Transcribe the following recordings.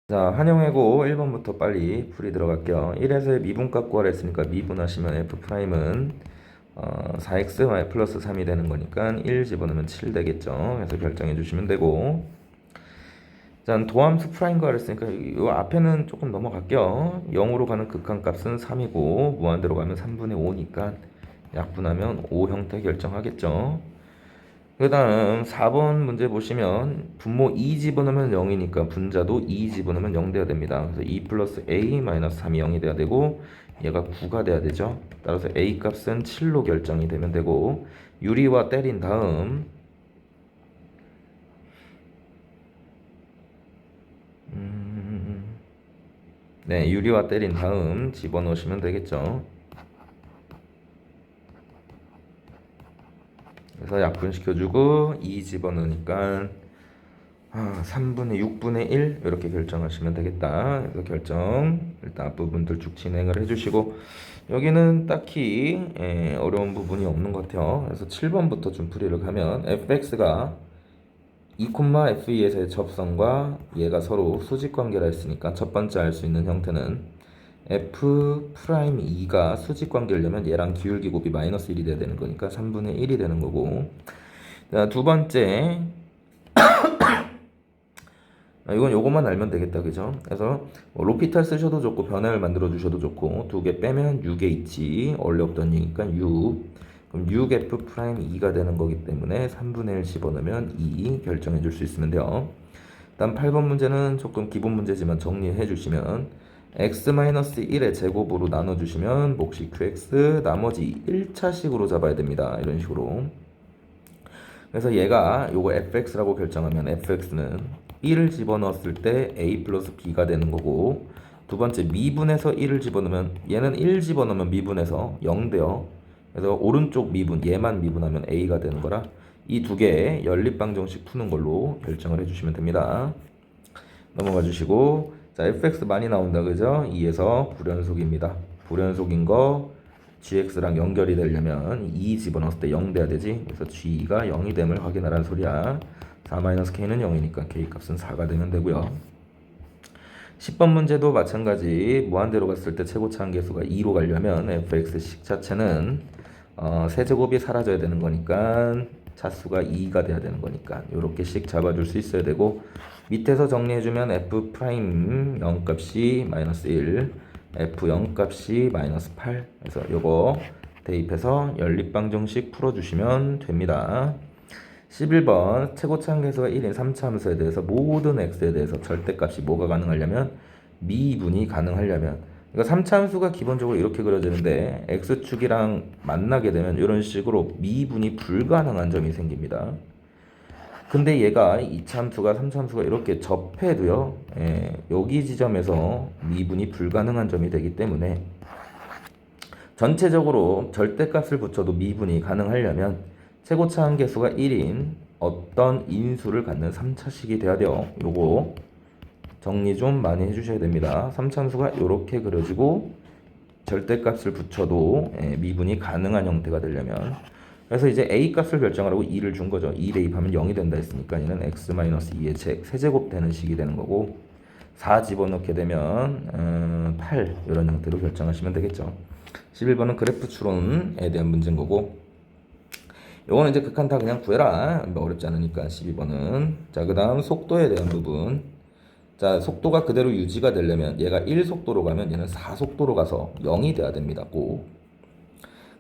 자, 한영해고 1번부터 빨리 풀이 들어갈게요. 1에서의 미분값 구하라 했으니까 미분하시면 F'은 4x 플러스 3이 되는 거니까 1 집어넣으면 7 되겠죠. 그래서 결정해 주시면 되고, 자, 도함수 프라임 구하라 했으니까 이 앞에는 조금 넘어갈게요. 0으로 가는 극한값은 3이고 무한대로 가면 3분의 5니까 약분하면 5 형태 결정하겠죠. 그 다음 4번 문제 보시면 분모 2 집어넣으면 0이니까 분자도 2 집어넣으면 0 돼야 됩니다. 그래서 2 플러스 a 마이너스 3이 0이 돼야 되고 얘가 9가 돼야 되죠. 따라서 a 값은 7로 결정이 되면 되고, 유리와 때린 다음 네, 유리와 때린 다음 집어넣으시면 되겠죠. 그래서 약분시켜주고 2 집어넣으니까 3분의 6분의 1 이렇게 결정하시면 되겠다. 그래서 결정 일단 앞부분들 쭉 진행을 해주시고, 여기는 딱히 어려운 부분이 없는 것 같아요. 그래서 7번부터 좀 풀이를 가면 fx가 2,f2에서의 접선과 얘가 서로 수직관계라 했으니까 첫 번째 알 수 있는 형태는 f'2가 수직관계려면 얘랑 기울기 곱이 마이너스 1이 돼야 되는 거니까 3분의 1이 되는 거고, 자, 두 번째 이건 요것만 알면 되겠다, 그죠? 그래서 뭐 로피탈 쓰셔도 좋고 변화를 만들어 주셔도 좋고, 두 개 빼면 6에 있지, 원래 없던 얘기니까 6. 그럼 6f 프라임 2가 되는 거기 때문에 3분의 1 집어넣으면 2 결정해 줄 수 있으면 돼요. 다음 8번 문제는 조금 기본 문제지만 정리해 주시면 x-1의 제곱으로 나눠 주시면 몫이 qx, 나머지 1차식으로 잡아야 됩니다. 이런 식으로. 그래서 얘가 요거 fx라고 결정하면 fx는 1을 집어넣었을 때 a 플러스 b가 되는 거고, 두 번째 미분에서 1을 집어넣으면 얘는 1 집어넣으면 미분해서 0 돼요. 그래서 오른쪽 미분 얘만 미분하면 a가 되는 거라 이 두 개 연립방정식 푸는 걸로 결정을 해주시면 됩니다. 넘어가 주시고, 자, fx 많이 나온다, 그죠? 2에서 불연속입니다. 불연속인 거 gx랑 연결이 되려면 2 집어넣었을 때 0 돼야 되지. 그래서 g가 0이 됨을 확인하라는 소리야. 4-k는 0이니까 k 값은 4가 되면 되고요. 10번 문제도 마찬가지. 무한대로 갔을 때 최고차 한계수가 2로 가려면 fx식 자체는 세제곱이 사라져야 되는 거니까 차수가 2가 돼야 되는 거니까 이렇게 씩 잡아줄 수 있어야 되고, 밑에서 정리해주면 f 프라임 0값이 마이너스 1, f 0값이 마이너스 8. 그래서 요거 대입해서 연립방정식 풀어주시면 됩니다. 11번 최고차 한계수가 1인 3차 함수에 대해서 모든 x에 대해서 절대값이 뭐가 가능하려면 미분이 가능하려면, 그러니까 3차 함수가 기본적으로 이렇게 그려지는데 x축이랑 만나게 되면 이런 식으로 미분이 불가능한 점이 생깁니다. 근데 얘가 2차 함수가 3차 함수가 이렇게 접해도요, 여기 지점에서 미분이 불가능한 점이 되기 때문에 전체적으로 절대값을 붙여도 미분이 가능하려면 최고차 한계수가 1인 어떤 인수를 갖는 3차식이 돼야 돼요. 요거 정리 좀 많이 해주셔야 됩니다. 3차 함수가 이렇게 그려지고 절대값을 붙여도 미분이 가능한 형태가 되려면, 그래서 이제 a 값을 결정하라고 2를 준 거죠. 2 대입하면 0이 된다 했으니까 얘는 x-2의 세제곱 되는 식이 되는 거고, 4 집어넣게 되면 8 이런 형태로 결정하시면 되겠죠. 11번은 그래프 추론에 대한 문제인 거고, 요거는 이제 극한 다 그냥 구해라. 뭐 어렵지 않으니까 12번은. 자, 그 다음 속도에 대한 부분. 자, 속도가 그대로 유지가 되려면 얘가 1속도로 가면 얘는 4속도로 가서 0이 돼야 됩니다. 꼭.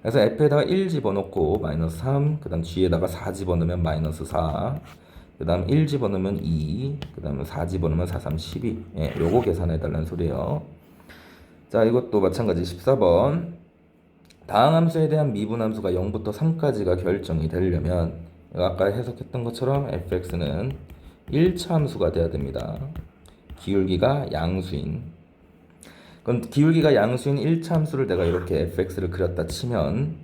그래서 f에다가 1 집어넣고 마이너스 3, 그 다음 g에다가 4 집어넣으면 마이너스 4, 그 다음 1 집어넣으면 2, 그 다음 4 집어넣으면 4, 3, 12. 예, 요거 계산해 달라는 소리예요. 자, 이것도 마찬가지 14번. 다항함수에 대한 미분함수가 0부터 3까지가 결정이 되려면 아까 해석했던 것처럼 fx는 1차 함수가 돼야 됩니다. 기울기가 양수인, 그럼 기울기가 양수인 1차 함수를 내가 이렇게 fx를 그렸다 치면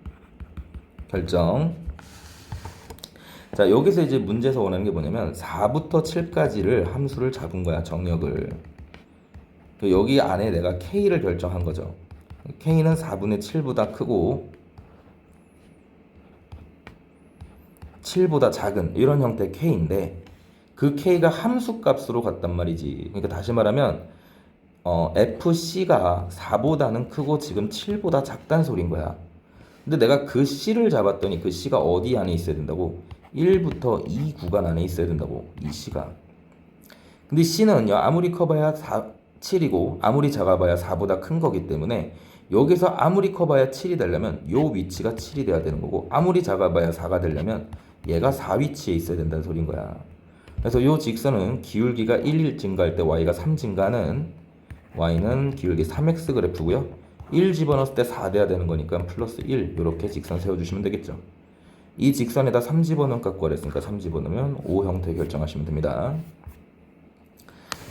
결정. 자, 여기서 이제 문제에서 원하는 게 뭐냐면 4부터 7까지를 함수를 잡은 거야, 정역을. 여기 안에 내가 k를 결정한 거죠. k는 4분의 7보다 크고 7보다 작은 이런 형태의 k인데, 그 k가 함수 값으로 갔단 말이지. 그러니까 다시 말하면 fc가 4보다는 크고 지금 7보다 작단 소린 거야. 근데 내가 그 c를 잡았더니 그 c가 어디 안에 있어야 된다고? 1부터 2 구간 안에 있어야 된다고. 이 c가. 근데 c는요, 아무리 커봐야 7이고 아무리 작아봐야 4보다 큰 거기 때문에 여기서 아무리 커봐야 7이 되려면 요 위치가 7이 돼야 되는 거고, 아무리 작아봐야 4가 되려면 얘가 4 위치에 있어야 된다는 소린 거야. 그래서 요 직선은 기울기가 1 증가할 때 y가 3 증가하는, y는 기울기 3x 그래프고요. 1 집어넣었을 때 4 돼야 되는 거니까 플러스 1, 이렇게 직선 세워주시면 되겠죠. 이 직선에다 3 집어넣은 값 구하랬으니까 3 집어넣으면 5 형태 결정하시면 됩니다.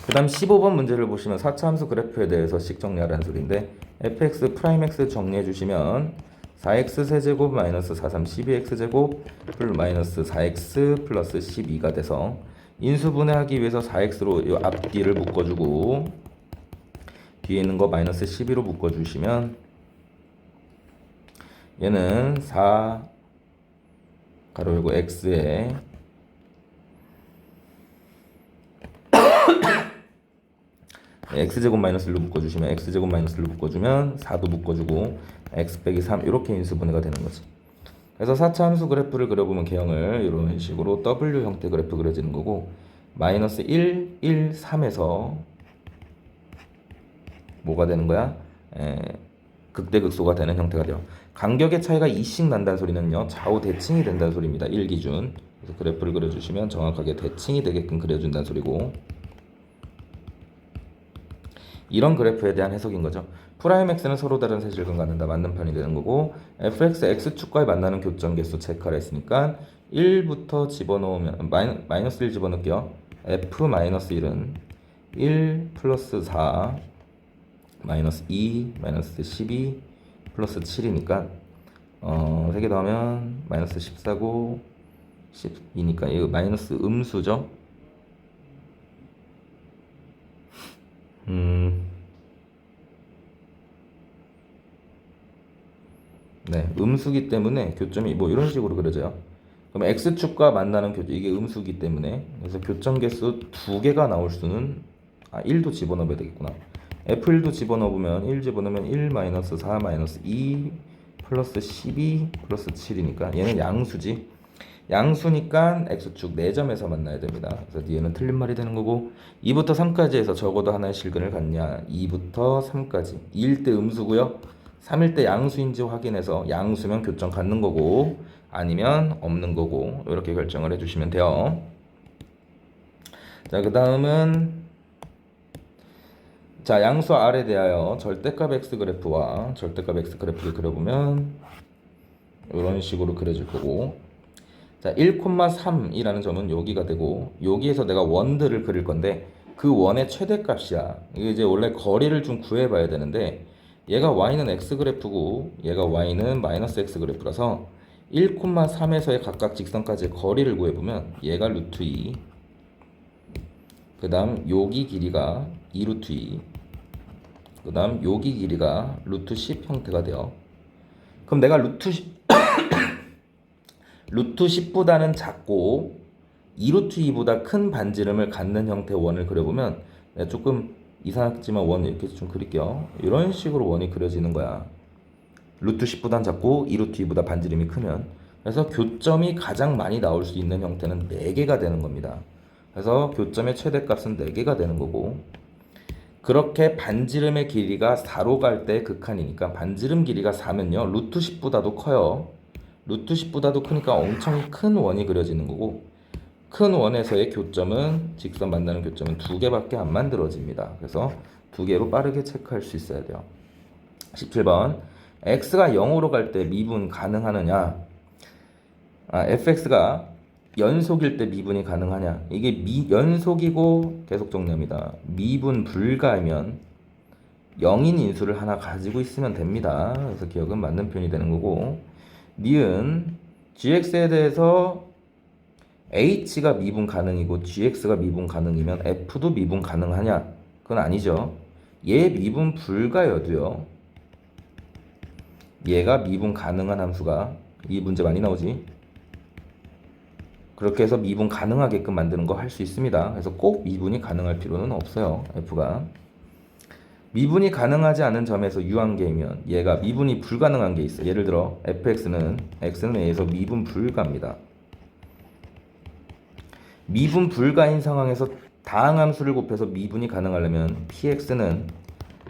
그 다음 15번 문제를 보시면 4차 함수 그래프에 대해서 식 정리하라는 소리인데, fx 프라임 x 정리해 주시면 4x 세제곱 마이너스 4, 3, 12x 제곱 마이너스 4x 플러스 12가 돼서 인수분해하기 위해서 4x로 이 앞뒤를 묶어주고 뒤에 있는 거 마이너스 12로 묶어주시면 얘는 4 가로 열고 x에 x제곱 마이너스 1로 묶어주시면 x제곱 마이너스 1로 묶어주면 4도 묶어주고 x 빼기 3 이렇게 인수분해가 되는 거지. 그래서 4차 함수 그래프를 그려보면 개형을 이런 식으로 W 형태 그래프 그려지는 거고, 마이너스 1, 1, 3에서 뭐가 되는 거야? 극대극소가 되는 형태가 돼요. 간격의 차이가 2씩 난다는 소리는요, 좌우 대칭이 된다는 소리입니다. 1 기준. 그래서 그래프를 그려주시면 정확하게 대칭이 되게끔 그려준다는 소리고, 이런 그래프에 대한 해석인 거죠. 프라임 x는 서로 다른 세질근 갖는다, 맞는 편이 되는 거고, fx x축과의 만나는 교점 개수 체크하라 했으니까 1부터 집어넣으면 마이너스 1 집어넣을게요. f 마이너스 1은 1 플러스 4 마이너스 2 마이너스 12 플러스 7이니까 3개 더하면 마이너스 14고 12니까 이거 마이너스 음수죠. 네, 음수기 때문에 교점이 뭐 이런 식으로 그려져요. 그럼 x축과 만나는 교점, 이게 음수기 때문에, 그래서 교점 개수 2개가 나올 수는 1도 집어넣어야 되겠구나. f1도 집어넣으면 1 집어넣으면 1 마이너스 4 마이너스 2 플러스 12 플러스 7이니까 얘는 양수지. 양수니까 x축 4점에서 만나야 됩니다. 그래서 뒤에는 틀린 말이 되는 거고, 2부터 3까지 해서 적어도 하나의 실근을 갖냐. 2부터 3까지 2일 때 음수고요, 3일 때 양수인지 확인해서 양수면 교점 갖는 거고 아니면 없는 거고, 이렇게 결정을 해주시면 돼요. 자, 그 다음은 자, 양수 R에 대하여 절대값 x 그래프와 절대값 x 그래프를 그려보면 이런 식으로 그려질 거고, 자, 1,3이라는 점은 여기가 되고, 여기에서 내가 원들을 그릴 건데 그 원의 최대값이야. 이게 이제 원래 거리를 좀 구해봐야 되는데, 얘가 y는 x 그래프고 얘가 y는 마이너스 x 그래프라서 1,3에서의 각각 직선까지의 거리를 구해보면 얘가 루트 2, 그 다음 여기 길이가 2 루트 2, 그 다음 여기 길이가 루트 10 형태가 돼요. 그럼 내가 루트 10보다는 작고 2 루트 2보다 큰 반지름을 갖는 형태의 원을 그려보면, 내가 조금 이상하겠지만 원 이렇게 좀 그릴게요. 이런 식으로 원이 그려지는 거야. 루트 10보단 작고 2 루트 2보다 반지름이 크면. 그래서 교점이 가장 많이 나올 수 있는 형태는 4개가 되는 겁니다. 그래서 교점의 최대값은 4개가 되는 거고, 그렇게 반지름의 길이가 4로 갈 때 극한이니까 반지름 길이가 4면요 루트 10보다도 커요. 루트 10보다도 크니까 엄청 큰 원이 그려지는 거고, 큰 원에서의 교점은, 직선 만나는 교점은 2개밖에 안 만들어집니다. 그래서 2개로 빠르게 체크할 수 있어야 돼요. 17번 x가 0으로 갈 때 미분 가능하느냐. fx가 연속일 때 미분이 가능하냐. 이게 연속이고, 계속 정리합니다. 미분 불가이면 0인 인수를 하나 가지고 있으면 됩니다. 그래서 기억은 맞는 편이 되는 거고, 니은 gx에 대해서 h가 미분 가능이고 gx가 미분 가능이면 f도 미분 가능하냐? 그건 아니죠. 얘 미분 불가여도요, 얘가 미분 가능한 함수가, 이 문제 많이 나오지. 그렇게 해서 미분 가능하게끔 만드는 거 할 수 있습니다. 그래서 꼭 미분이 가능할 필요는 없어요. f가. 미분이 가능하지 않은 점에서 유한계이면 얘가 미분이 불가능한 게 있어. 예를 들어 fx는 x는 a에서 미분 불가입니다. 미분 불가인 상황에서 다항함수를 곱해서 미분이 가능하려면 px는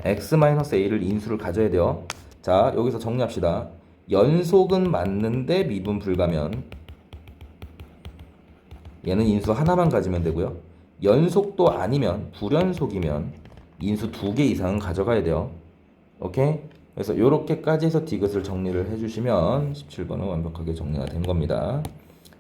x-a를 인수를 가져야 돼요. 자, 여기서 정리합시다. 연속은 맞는데 미분 불가면 얘는 인수 하나만 가지면 되고요. 연속도 아니면 불연속이면 인수 2개 이상은 가져가야 돼요. 오케이? 그래서 요렇게까지 해서 디귿을 정리를 해주시면 17번은 완벽하게 정리가 된 겁니다.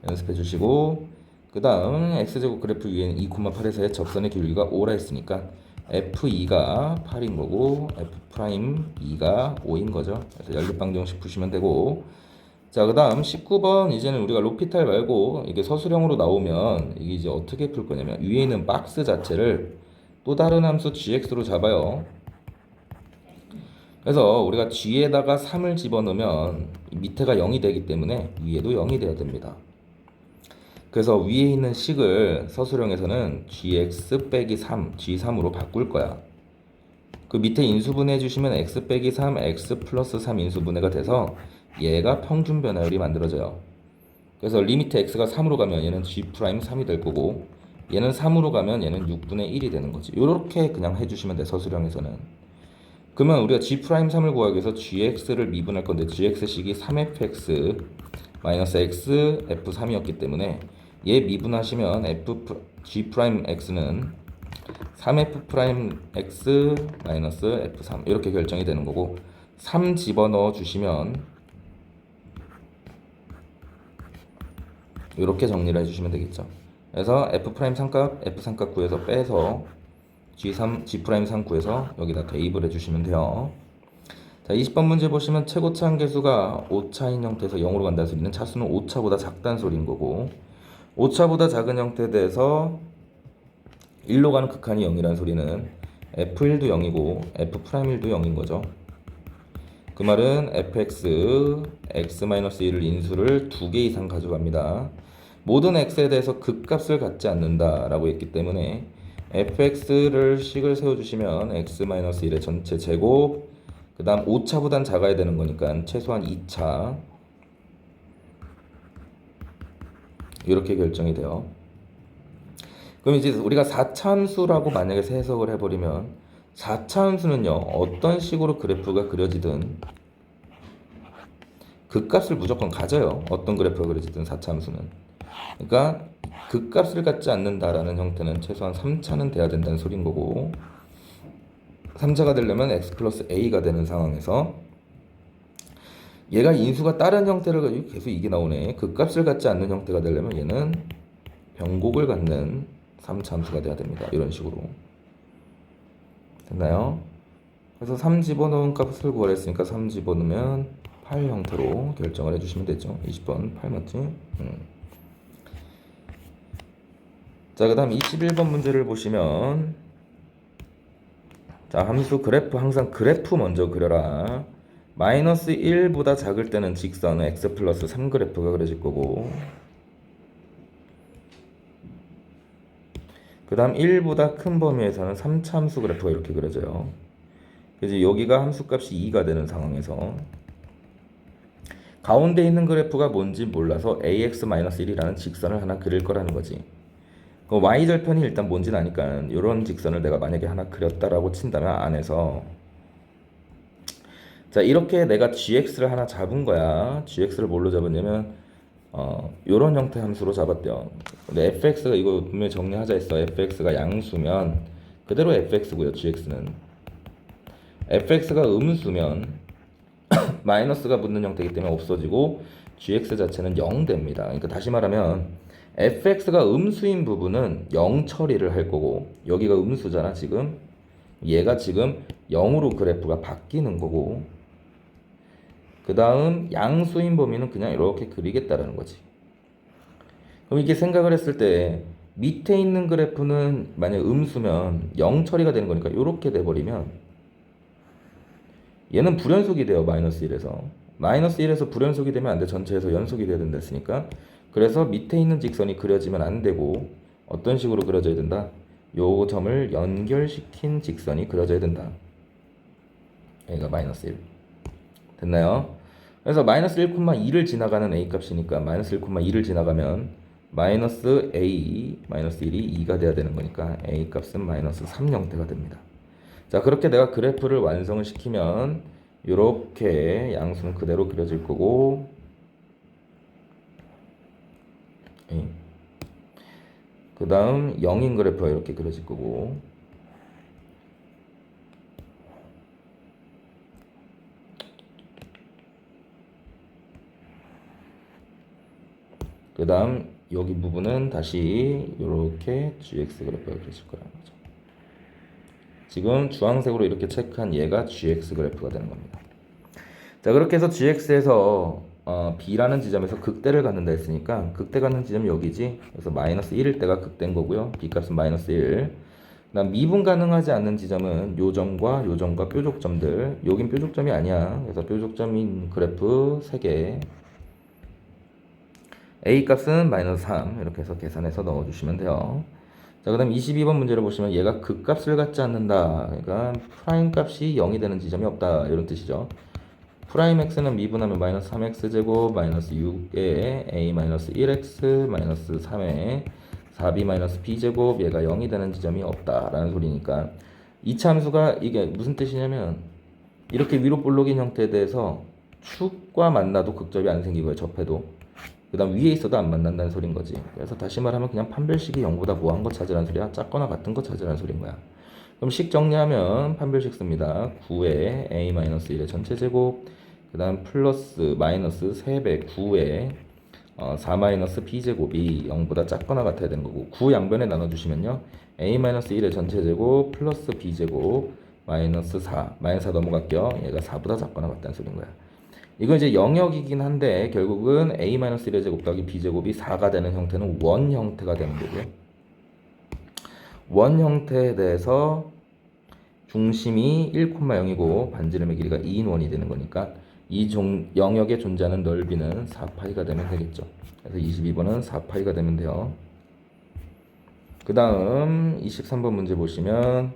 연습해 주시고 그 다음 x제곱 그래프 위에는 2,8에서의 접선의 기울기가 5라 했으니까 f2가 8인 거고 f'2가 5인 거죠. 그래서 연립방정식 푸시면 되고 자, 그 다음 19번 이제는 우리가 로피탈 말고 이게 서술형으로 나오면 이게 이제 어떻게 풀 거냐면 위에 있는 박스 자체를 또 다른 함수 gx로 잡아요. 그래서 우리가 g에다가 3을 집어넣으면 밑에가 0이 되기 때문에 위에도 0이 돼야 됩니다. 그래서 위에 있는 식을 서술형에서는 gx 빼기 3, g3으로 바꿀 거야. 그 밑에 인수분해 해주시면 x 빼기 3, x 플러스 3 인수분해가 돼서 얘가 평균 변화율이 만들어져요. 그래서 리미트 x가 3으로 가면 얘는 g'3이 될 거고 얘는 3으로 가면 얘는 6분의 1이 되는 거지. 요렇게 그냥 해주시면 돼, 서술형에서는. 그러면 우리가 g'3을 구하기 위해서 gx를 미분할 건데 gx식이 3fx 마이너스 x f3이었기 때문에 얘 미분하시면 g'x는 3f'x 마이너스 f3 이렇게 결정이 되는 거고 3 집어넣어 주시면 이렇게 정리를 해주시면 되겠죠. 그래서 f'3값 f3값 구해서 빼서 g'3 구해서 여기다 대입을 해주시면 돼요. 자, 20번 문제 보시면 최고차 한계수가 5차인 형태에서 0으로 간다는 소리는 차수는 5차보다 작다는 소리인 거고 5차보다 작은 형태에 대해서 1로 가는 극한이 0이라는 소리는 f1도 0이고 f'1도 0인 거죠. 그 말은 fx, x-1을 인수를 2개 이상 가져갑니다. 모든 x에 대해서 극값을 갖지 않는다라고 했기 때문에 fx를 식을 세워주시면 x-1의 전체 제곱 그 다음 5차보단 작아야 되는 거니까 최소한 2차 이렇게 결정이 돼요. 그럼 이제 우리가 4차 함수라고 만약에 해석을 해버리면 4차 함수는요 어떤 식으로 그래프가 그려지든 극값을 무조건 가져요. 어떤 그래프가 그려지든 4차 함수는. 그러니까 극값을 갖지 않는다라는 형태는 최소한 3차는 돼야 된다는 소린 거고 3차가 되려면 x 플러스 a가 되는 상황에서 얘가 인수가 다른 형태를 가지고 계속 이게 나오네. 극값을 갖지 않는 형태가 되려면 얘는 변곡을 갖는 3차 함수가 돼야 됩니다. 이런 식으로 됐나요? 그래서 3 집어넣은 값을 구하랬으니까 3 집어넣으면 8 형태로 결정을 해주시면 되죠. 20번 8 맞지? 자, 그 다음 21번 문제를 보시면 자, 함수 그래프 항상 그래프 먼저 그려라. 마이너스 1보다 작을 때는 직선은 x 플러스 3 그래프가 그려질 거고 그 다음 1보다 큰 범위에서는 3차 함수 그래프가 이렇게 그려져요. 그래서 여기가 함수값이 2가 되는 상황에서 가운데 있는 그래프가 뭔지 몰라서 ax-1이라는 직선을 하나 그릴 거라는 거지. 그 y절편이 일단 뭔지는 아니까 이런 직선을 내가 만약에 하나 그렸다라고 친다면 안에서 자, 이렇게 내가 gx를 하나 잡은 거야. gx를 뭘로 잡았냐면 요런 형태 함수로 잡았대요. 근데 fx가 이거 분명히 정리하자 했어. fx가 양수면 그대로 fx고요. gx는 fx가 음수면 마이너스가 붙는 형태이기 때문에 없어지고 gx 자체는 0 됩니다. 그러니까 다시 말하면 fx가 음수인 부분은 0 처리를 할 거고 여기가 음수잖아 지금. 얘가 지금 0으로 그래프가 바뀌는 거고 그 다음 양수인 범위는 그냥 이렇게 그리겠다라는 거지. 그럼 이게 생각을 했을 때 밑에 있는 그래프는 만약 음수면 0 처리가 되는 거니까 이렇게 돼버리면 얘는 불연속이 돼요. 마이너스 1에서 마이너스 1에서 불연속이 되면 안 돼. 전체에서 연속이 돼야 된다 했으니까 그래서 밑에 있는 직선이 그려지면 안 되고 어떤 식으로 그려져야 된다? 요 점을 연결시킨 직선이 그려져야 된다. 여기가 마이너스 1. 됐나요? 그래서 마이너스 1,2를 지나가는 a 값이니까 마이너스 1,2를 지나가면 마이너스 a 마이너스 1이 2가 돼야 되는 거니까 a 값은 마이너스 3 형태가 됩니다. 자, 그렇게 내가 그래프를 완성을 시키면 이렇게 양수는 그대로 그려질 거고, 그 다음 0인 그래프가 이렇게 그려질 거고, 그 다음 여기 부분은 다시 이렇게 gx 그래프가 그려질 거라는 거죠. 지금 주황색으로 이렇게 체크한 얘가 gx 그래프가 되는 겁니다. 자, 그렇게 해서 gx에서 b라는 지점에서 극대를 갖는다 했으니까 극대 갖는 지점이 여기지. 그래서 마이너스 1일 때가 극대인 거고요. b 값은 마이너스 1. 그다음 미분 가능하지 않는 지점은 요 점과 요 점과 뾰족점들. 여긴 뾰족점이 아니야. 그래서 뾰족점인 그래프 3개. a 값은 마이너스 3. 이렇게 해서 계산해서 넣어주시면 돼요. 자, 그 다음 22번 문제를 보시면 얘가 극값을 갖지 않는다. 그러니까 프라임 값이 0이 되는 지점이 없다. 이런 뜻이죠. 프라임 x는 미분하면 마이너스 3x제곱 마이너스 6에 a 마이너스 1x 마이너스 3에 4b 마이너스 b제곱 얘가 0이 되는 지점이 없다라는 소리니까 이 참수가 이게 무슨 뜻이냐면 이렇게 위로 볼록인 형태에 대해서 축과 만나도 극접이 안 생기고요. 접해도. 그 다음 위에 있어도 안 만난다는 소린 거지. 그래서 다시 말하면 그냥 판별식이 0보다 뭐한 거 찾으라는 소리야. 작거나 같은 거 찾으라는 소린 거야. 그럼 식 정리하면 판별식 씁니다. 9에 a-1의 전체 제곱, 그 다음 플러스 마이너스 3배 9에 4-b제곱이 0보다 작거나 같아야 되는 거고, 9 양변에 나눠주시면요 a-1의 전체 제곱 플러스 b제곱 마이너스 4 마이너스 4 넘어갈게요. 얘가 4보다 작거나 같다는 소린 거야. 이건 이제 영역이긴 한데 결국은 a-1의 제곱 더하기 b제곱이 4가 되는 형태는 원 형태가 되는 거고요. 원 형태에 대해서 중심이 1,0이고 반지름의 길이가 2인 원이 되는 거니까 이 영역에 존재하는 넓이는 4파이가 되면 되겠죠. 그래서 22번은 4파이가 되면 돼요. 그 다음 23번 문제 보시면,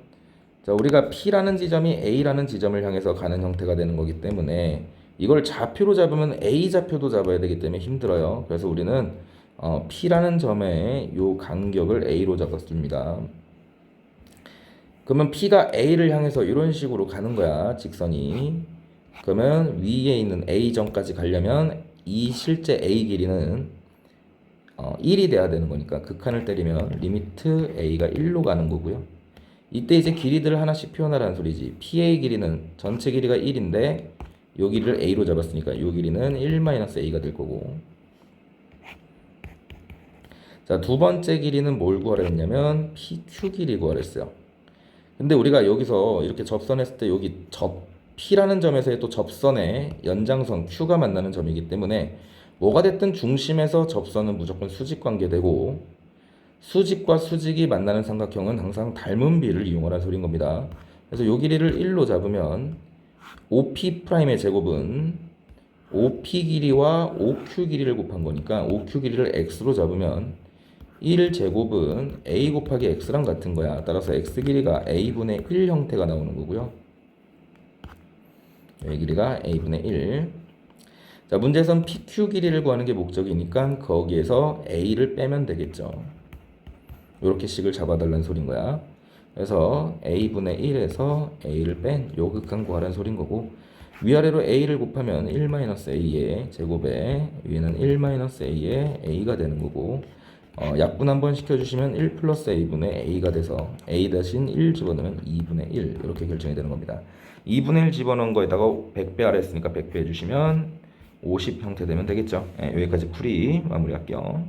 자, 우리가 P라는 지점이 A라는 지점을 향해서 가는 형태가 되는 거기 때문에 이걸 좌표로 잡으면 A 좌표도 잡아야 되기 때문에 힘들어요. 그래서 우리는 P라는 점의 요 간격을 A로 잡았습니다. 그러면 P가 A를 향해서 이런 식으로 가는 거야, 직선이. 그러면 위에 있는 A점까지 가려면 이 실제 A 길이는 1이 돼야 되는 거니까 극한을 때리면 리미트 A가 1로 가는 거고요. 이때 이제 길이들을 하나씩 표현하라는 소리지. PA 길이는 전체 길이가 1인데 요 길이를 A로 잡았으니까 요 길이는 1-A가 될 거고, 자, 두 번째 길이는 뭘 구하라 했냐면 PQ 길이 구하라 했어요. 근데 우리가 여기서 이렇게 접선했을 때 여기 P라는 점에서의 또 접선의 연장선 Q가 만나는 점이기 때문에 뭐가 됐든 중심에서 접선은 무조건 수직 관계되고 수직과 수직이 만나는 삼각형은 항상 닮은 비를 이용하라는 소리인 겁니다. 그래서 요 길이를 1로 잡으면 OP'의 제곱은 OP 길이와 OQ 길이를 곱한 거니까 OQ 길이를 X로 잡으면 1제곱은 A 곱하기 X랑 같은 거야. 따라서 X 길이가 A분의 1 형태가 나오는 거고요. 이 길이가 A분의 1. 자, 문제에선 PQ 길이를 구하는 게 목적이니까 거기에서 A를 빼면 되겠죠. 이렇게 식을 잡아달라는 소린 거야. 그래서 A분의 1에서 A를 뺀 요 극한 구하라는 소린 거고, 위아래로 A를 곱하면 1-A의 제곱에 위에는 1-A의 A가 되는 거고, 약분 한번 시켜주시면 1 플러스 A분의 A가 돼서 A 대신 1 집어넣으면 2분의 1 이렇게 결정이 되는 겁니다. 2분의 1 집어넣은 거에다가 100배 하라 했으니까 100배 해주시면 50 형태 되면 되겠죠. 여기까지 풀이 마무리할게요.